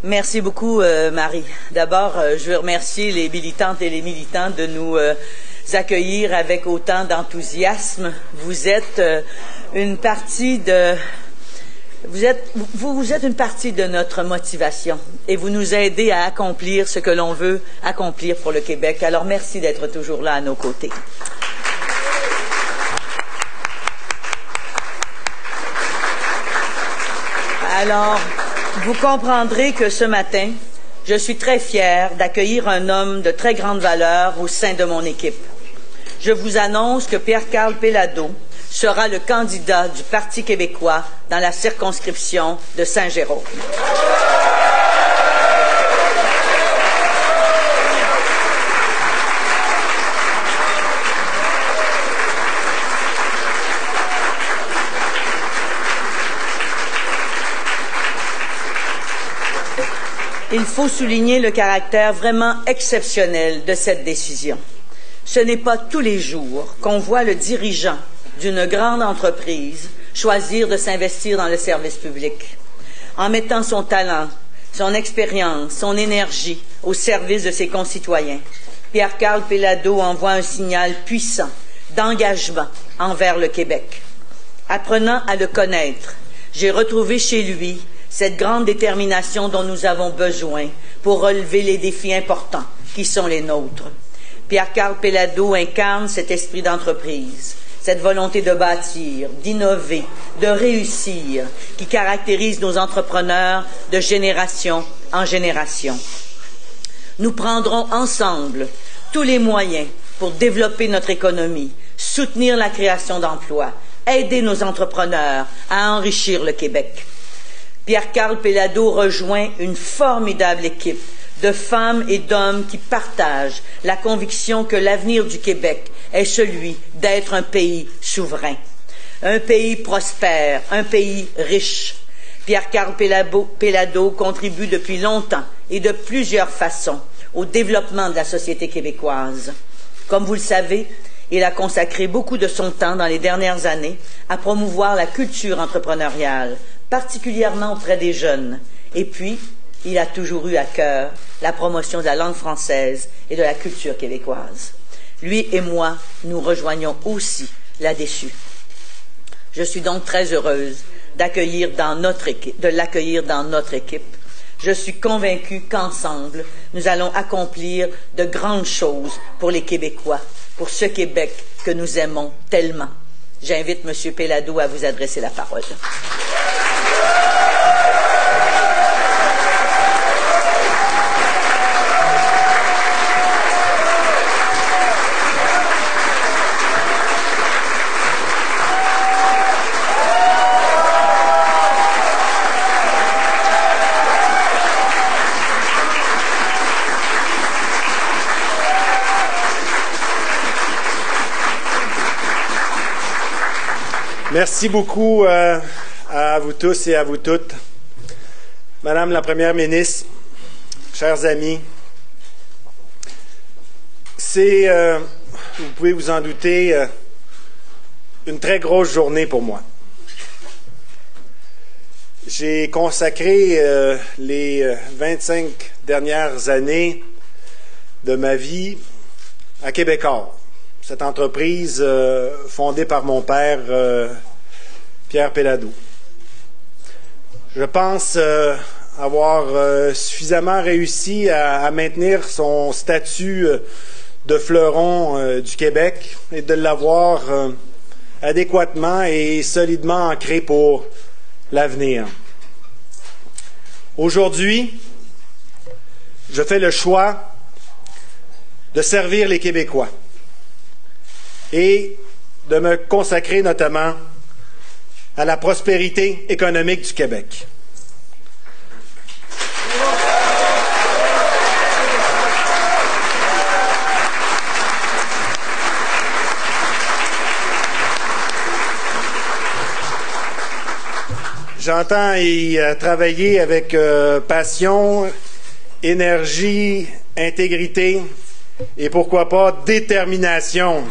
Merci beaucoup, Marie. D'abord, je veux remercier les militantes et les militants de nous accueillir avec autant d'enthousiasme. Vous êtes une partie de... Vous êtes une partie de notre motivation et vous nous aidez à accomplir ce que l'on veut accomplir pour le Québec. Alors, merci d'être toujours là à nos côtés. Alors, vous comprendrez que ce matin, je suis très fière d'accueillir un homme de très grande valeur au sein de mon équipe. Je vous annonce que Pierre-Carl Péladeau sera le candidat du Parti québécois dans la circonscription de Saint-Jérôme. Il faut souligner le caractère vraiment exceptionnel de cette décision. Ce n'est pas tous les jours qu'on voit le dirigeant d'une grande entreprise choisir de s'investir dans le service public, en mettant son talent, son expérience, son énergie au service de ses concitoyens. Pierre-Carl Péladeau envoie un signal puissant d'engagement envers le Québec. Apprenant à le connaître, j'ai retrouvé chez lui cette grande détermination dont nous avons besoin pour relever les défis importants qui sont les nôtres. Pierre-Carl Péladeau incarne cet esprit d'entreprise, cette volonté de bâtir, d'innover, de réussir, qui caractérise nos entrepreneurs de génération en génération. Nous prendrons ensemble tous les moyens pour développer notre économie, soutenir la création d'emplois, aider nos entrepreneurs à enrichir le Québec. Pierre-Carl Péladeau rejoint une formidable équipe de femmes et d'hommes qui partagent la conviction que l'avenir du Québec est celui d'être un pays souverain, un pays prospère, un pays riche. Pierre-Carl Péladeau contribue depuis longtemps et de plusieurs façons au développement de la société québécoise. Comme vous le savez, il a consacré beaucoup de son temps dans les dernières années à promouvoir la culture entrepreneuriale, particulièrement auprès des jeunes. Et puis, il a toujours eu à cœur la promotion de la langue française et de la culture québécoise. Lui et moi, nous rejoignons aussi là-dessus. Je suis donc très heureuse de l'accueillir dans notre équipe. Je suis convaincue qu'ensemble, nous allons accomplir de grandes choses pour les Québécois, pour ce Québec que nous aimons tellement. J'invite M. Péladeau à vous adresser la parole. Merci beaucoup à vous tous et à vous toutes. Madame la Première ministre, chers amis, c'est, vous pouvez vous en douter, une très grosse journée pour moi. J'ai consacré les 25 dernières années de ma vie à Québecor, cette entreprise fondée par mon père, Pierre Péladeau. Je pense avoir suffisamment réussi à maintenir son statut de fleuron du Québec et de l'avoir adéquatement et solidement ancré pour l'avenir. Aujourd'hui, je fais le choix de servir les Québécois et de me consacrer notamment à la prospérité économique du Québec. J'entends y travailler avec passion, énergie, intégrité et pourquoi pas détermination.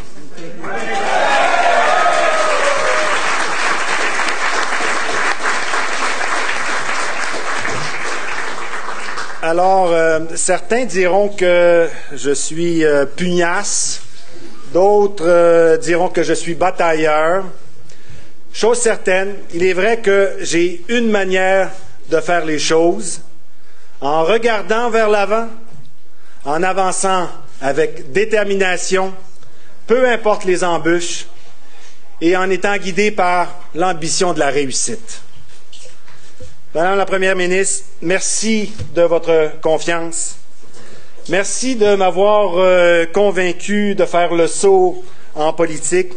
Alors, certains diront que je suis pugnace, d'autres diront que je suis batailleur. Chose certaine, il est vrai que j'ai une manière de faire les choses, en regardant vers l'avant, en avançant avec détermination, peu importe les embûches, et en étant guidé par l'ambition de la réussite. Madame la Première ministre, merci de votre confiance. Merci de m'avoir convaincu de faire le saut en politique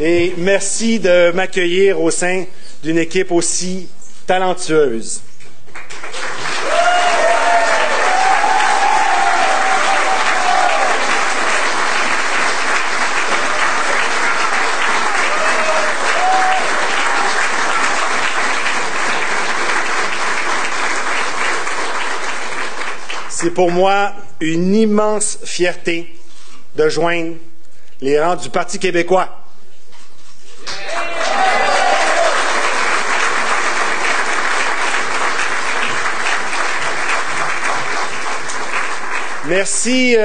et merci de m'accueillir au sein d'une équipe aussi talentueuse. C'est pour moi une immense fierté de joindre les rangs du Parti québécois. Merci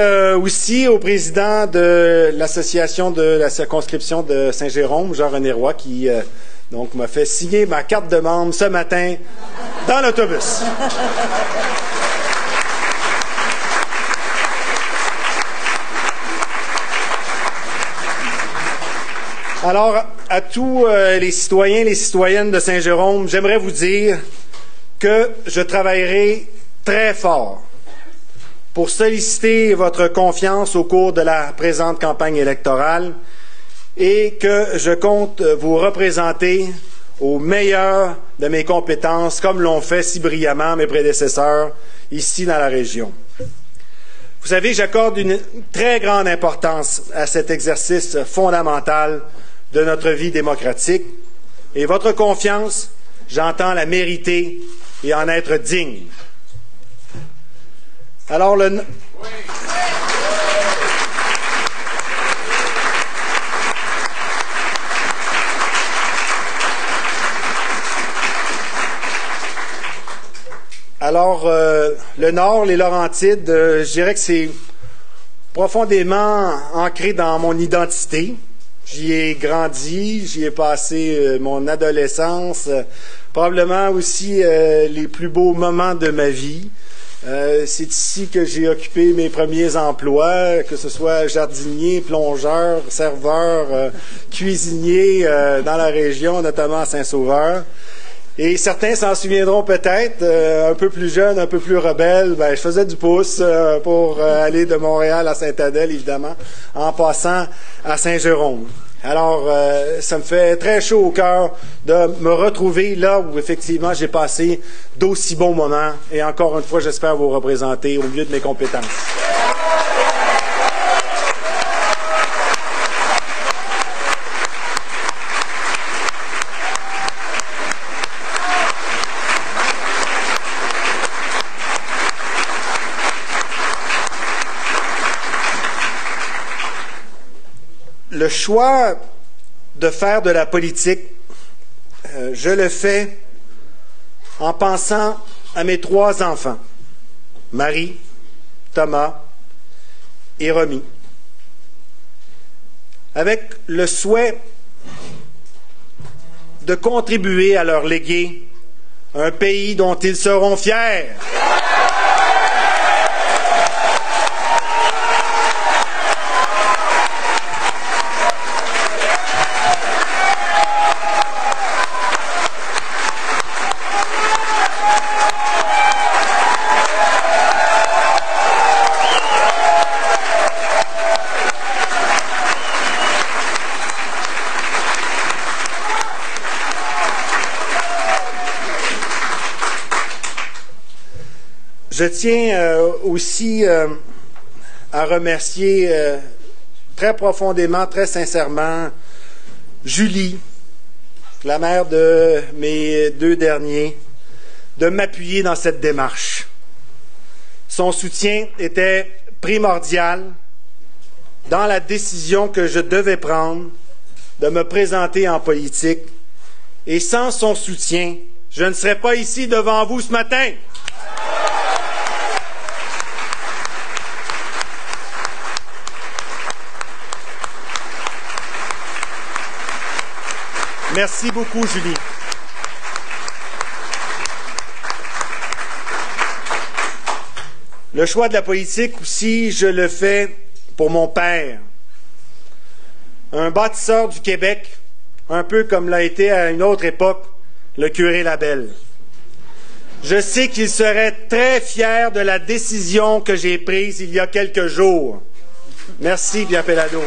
aussi au président de l'association de la circonscription de Saint-Jérôme, Jean-René Roy, qui donc m'a fait signer ma carte de membre ce matin dans l'autobus. Alors, à tous les citoyens et les citoyennes de Saint-Jérôme, j'aimerais vous dire que je travaillerai très fort pour solliciter votre confiance au cours de la présente campagne électorale et que je compte vous représenter au meilleur de mes compétences, comme l'ont fait si brillamment mes prédécesseurs ici dans la région. Vous savez, j'accorde une très grande importance à cet exercice fondamental de notre vie démocratique et votre confiance, j'entends la mériter et en être digne. Alors le Nord, les Laurentides, je dirais que c'est profondément ancré dans mon identité. J'y ai grandi, j'y ai passé mon adolescence, probablement aussi les plus beaux moments de ma vie. C'est ici que j'ai occupé mes premiers emplois, que ce soit jardinier, plongeur, serveur, cuisinier dans la région, notamment à Saint-Sauveur. Et certains s'en souviendront peut-être, un peu plus jeune, un peu plus rebelle, je faisais du pouce pour aller de Montréal à Sainte-Adèle, évidemment, en passant à Saint-Jérôme. Alors, ça me fait très chaud au cœur de me retrouver là où, effectivement, j'ai passé d'aussi bons moments. Et encore une fois, j'espère vous représenter au mieux de mes compétences. Le choix de faire de la politique, je le fais en pensant à mes 3 enfants, Marie, Thomas et Romy, avec le souhait de contribuer à leur léguer un pays dont ils seront fiers. Je tiens aussi à remercier très profondément, très sincèrement, Julie, la mère de mes 2 derniers, de m'appuyer dans cette démarche. Son soutien était primordial dans la décision que je devais prendre de me présenter en politique. Et sans son soutien, je ne serais pas ici devant vous ce matin. Merci beaucoup, Julie. Le choix de la politique aussi, je le fais pour mon père. Un bâtisseur du Québec, un peu comme l'a été à une autre époque le curé Labelle. Je sais qu'il serait très fier de la décision que j'ai prise il y a quelques jours. Merci, Pierre Pellado.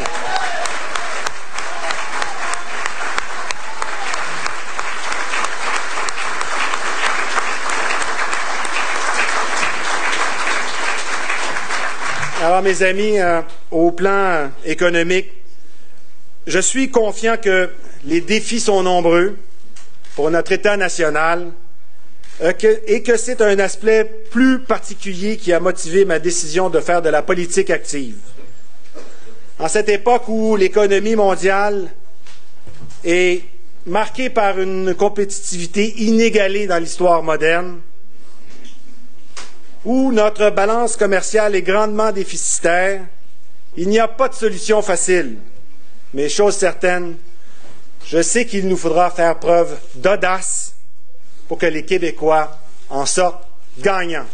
Alors, mes amis, au plan économique, je suis confiant que les défis sont nombreux pour notre État national et que c'est un aspect plus particulier qui a motivé ma décision de faire de la politique active. En cette époque où l'économie mondiale est marquée par une compétitivité inégalée dans l'histoire moderne, où notre balance commerciale est grandement déficitaire, il n'y a pas de solution facile. Mais chose certaine, je sais qu'il nous faudra faire preuve d'audace pour que les Québécois en sortent gagnants.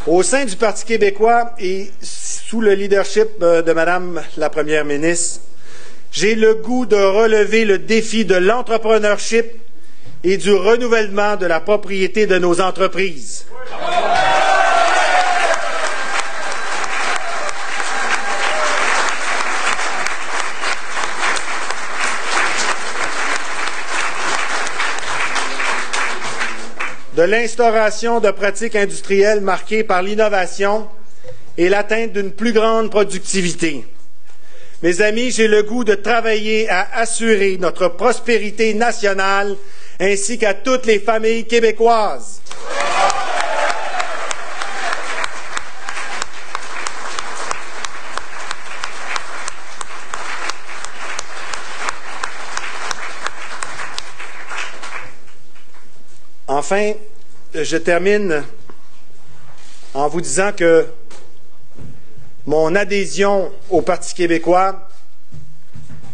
Au sein du Parti québécois et sous le leadership de Madame la Première ministre, j'ai le goût de relever le défi de l'entrepreneurship et du renouvellement de la propriété de nos entreprises. De l'instauration de pratiques industrielles marquées par l'innovation et l'atteinte d'une plus grande productivité. Mes amis, j'ai le goût de travailler à assurer notre prospérité nationale ainsi qu'à toutes les familles québécoises. Enfin, je termine en vous disant que mon adhésion au Parti québécois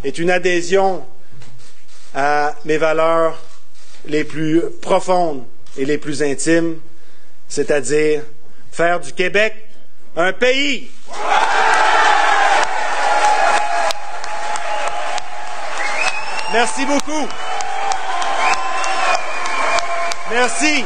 est une adhésion à mes valeurs les plus profondes et les plus intimes, c'est-à-dire faire du Québec un pays. Merci beaucoup. Merci.